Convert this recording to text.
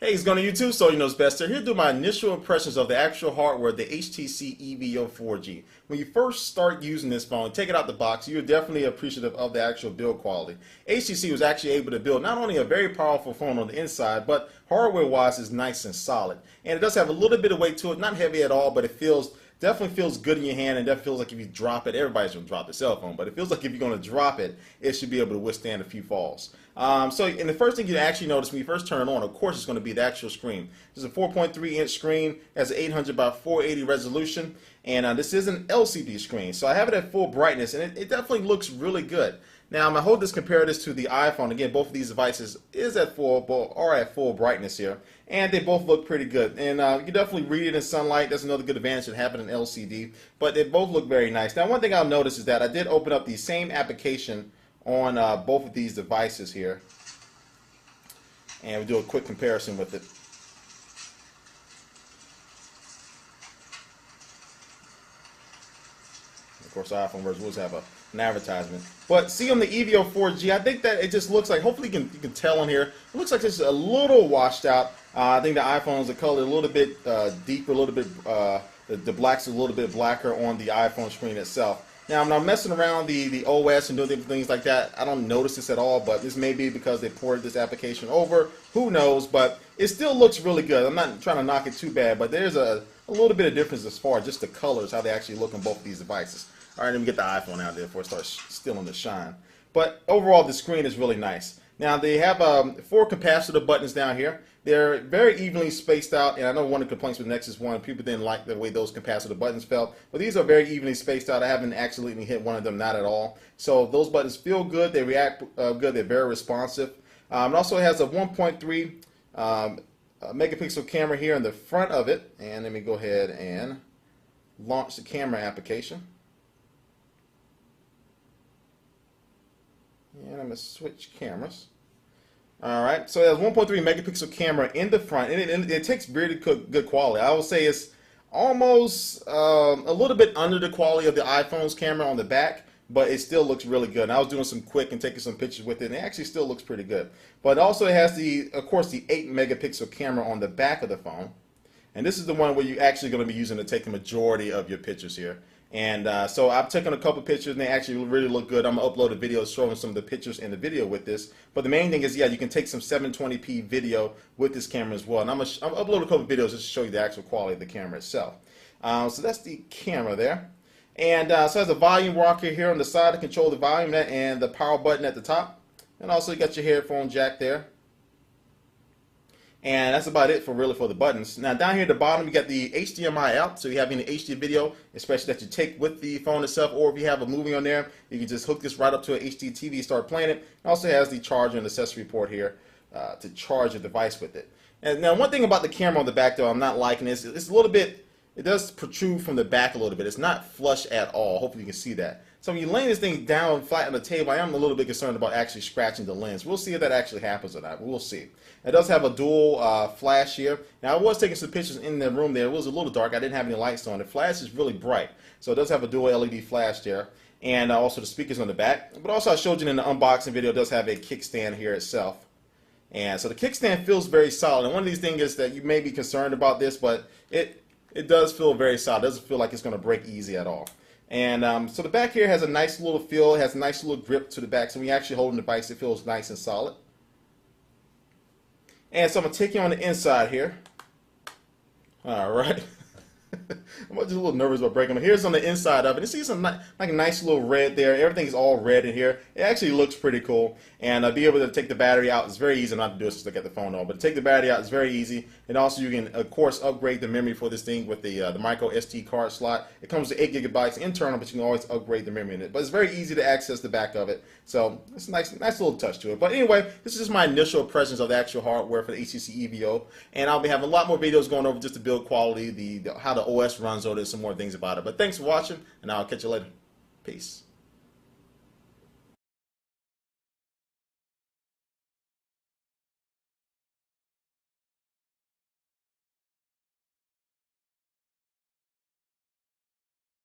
Hey, it's going to YouTube, so you know it's best. Here to do my initial impressions of the actual hardware, the HTC Evo 4G. When you first start using this phone, take it out the box, you're definitely appreciative of the actual build quality. HTC was actually able to build not only a very powerful phone on the inside, but hardware-wise is nice and solid. And it does have a little bit of weight to it, not heavy at all, but it definitely feels good in your hand, and that feels like if you drop it, everybody's going to drop their cell phone, but it feels like if you're going to drop it, it should be able to withstand a few falls. And the first thing you actually notice when you first turn it on, of course, is going to be the actual screen. This is a 4.3-inch screen, has an 800 by 480 resolution, and this is an LCD screen. So I have it at full brightness, and it definitely looks really good. Now, I'm going to compare this to the iPhone. Again, both of these devices are at full brightness here, and they both look pretty good. And you can definitely read it in sunlight. That's another good advantage of having an LCD, but they both look very nice. Now, one thing I'll notice is that I did open up the same application on both of these devices here, and we'll do a quick comparison with it. Of course, iPhone version will have an advertisement. But see on the Evo 4G, I think that it just looks like, hopefully you can tell on here, it looks like it's a little washed out. I think the iPhone's the color a little bit deeper, a little bit, the black's a little bit blacker on the iPhone screen itself. Now, when I'm messing around the OS and doing things like that, I don't notice this at all, but this may be because they ported this application over. Who knows? But it still looks really good. I'm not trying to knock it too bad, but there's a little bit of difference as far as just the colors, how they actually look on both of these devices. All right, let me get the iPhone out there before it starts stealing the shine. But overall, the screen is really nice. Now, they have 4 capacitor buttons down here. They're very evenly spaced out, and I know one of the complaints with Nexus 1, people didn't like the way those capacitor buttons felt, but these are very evenly spaced out. I haven't actually hit one of them, not at all. So those buttons feel good, they react good, they're very responsive. It also has a 1.3 megapixel camera here in the front of it, and let me go ahead and launch the camera application. And I'm going to switch cameras. Alright, so it has 1.3 megapixel camera in the front, and it takes really good quality. I would say it's almost a little bit under the quality of the iPhone's camera on the back, but it still looks really good. And I was doing some quick and taking some pictures with it, and it actually still looks pretty good. But also it has of course, the 8 megapixel camera on the back of the phone. And this is the one where you're actually going to be using to take the majority of your pictures here. And so I've taken a couple pictures, and they actually really look good. I'm going to upload a video showing some of the pictures in the video with this. But the main thing is, yeah, you can take some 720p video with this camera as well. And I'm going to upload a couple videos just to show you the actual quality of the camera itself. So that's the camera there. And so it has a volume rocker here on the side to control the volume, and the power button at the top. And also you got your headphone jack there. And that's about it for the buttons. Now down here at the bottom you got the HDMI out, so you have any HD video, especially that you take with the phone itself, or if you have a movie on there, you can just hook this right up to an HD TV, start playing it. It also has the charger and accessory port here to charge your device with it. And now one thing about the camera on the back though I'm not liking is it's a little bit, it does protrude from the back a little bit. It's not flush at all. Hopefully you can see that. So when you lay this thing down flat on the table, I am a little bit concerned about actually scratching the lens. We'll see if that actually happens or not. We'll see. It does have a dual flash here. Now I was taking some pictures in the room there. It was a little dark. I didn't have any lights on. The flash is really bright. So it does have a dual LED flash there. And also the speakers on the back. But also I showed you in the unboxing video, it does have a kickstand here itself. And so the kickstand feels very solid. And one of these things is that you may be concerned about this, but it does feel very solid. It doesn't feel like it's going to break easy at all. And so the back here has a nice little feel. It has a nice little grip to the back. So when you actually hold the device, it feels nice and solid. And so I'm going to take you on the inside here. All right. I'm just a little nervous about breaking them. Here's on the inside of it. You see some like a nice little red there. Everything's all red in here. It actually looks pretty cool. And be able to take the battery out is very easy. Not to do it just to get the phone on, but to take the battery out is very easy. And also you can, of course, upgrade the memory for this thing with the micro SD card slot. It comes with 8 gigabytes internal, but you can always upgrade the memory in it. But it's very easy to access the back of it. So it's a nice little touch to it. But anyway, this is just my initial impressions of the actual hardware for the HTC Evo. And I'll be having a lot more videos going over just the build quality, how the OS runs over, some more things about it. But thanks for watching, and I'll catch you later. Peace.